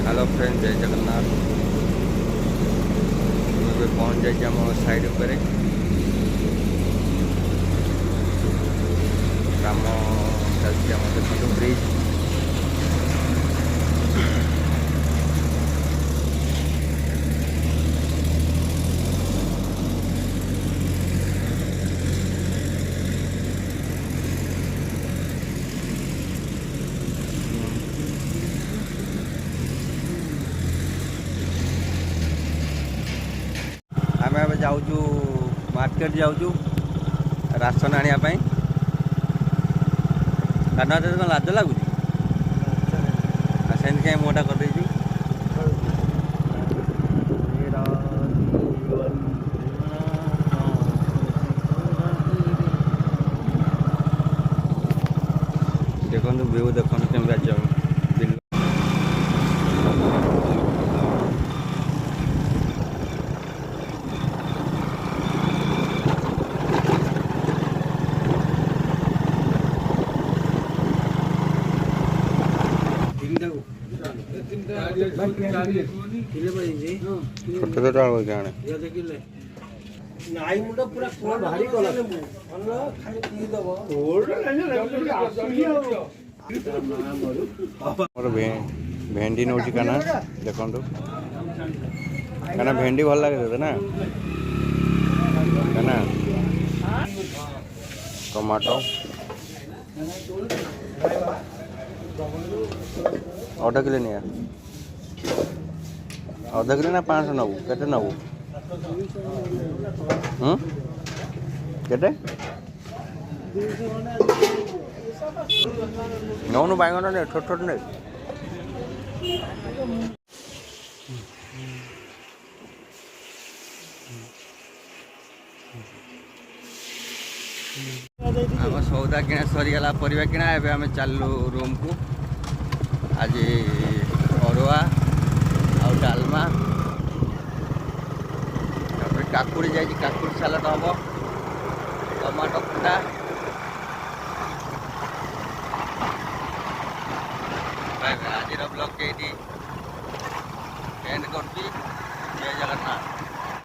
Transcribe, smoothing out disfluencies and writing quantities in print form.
Hello friend जय जगन्नाथ पहुँच जाइए आम साइड उपर काम चलती आम देखो ब्रिज आम ए जाऊँ मार्केट जाऊँ राशन आने काना कौन लाज लगुच से कहीं मोटा कर देखो व्यू देखो केमी आज କେତେ ଟଙ୍କା କହୁଛି ଆଣେ ନାଇଁ ମୁଣ୍ଡ ପୁରା କୋଳ ଭାରି ଗଲା ଖାଲି ପିଇ ଦବ ମୋର ଭେଣ୍ଡି ନଉଛି କାନା ଦେଖନ୍ତୁ କାନା ଭେଣ୍ଡି ଭଲ ଲାଗେ ତତେ ନା କାନା ଟମାଟୋ ଅଧ କିଲୋ ନିଆ अधा किलो ना 500 नबू के नबू के नौनु बैगन ने छोट छोट ने आम सौदा किना सरीगला परिवा किना एबे आम चलू रूम को आज अरुआ आउ डालमा काकुड़ी जाइए काकुड़ी सालाड हम टमाटो खटा आज ब्लॉग के एंड कर जय जगन्नाथ।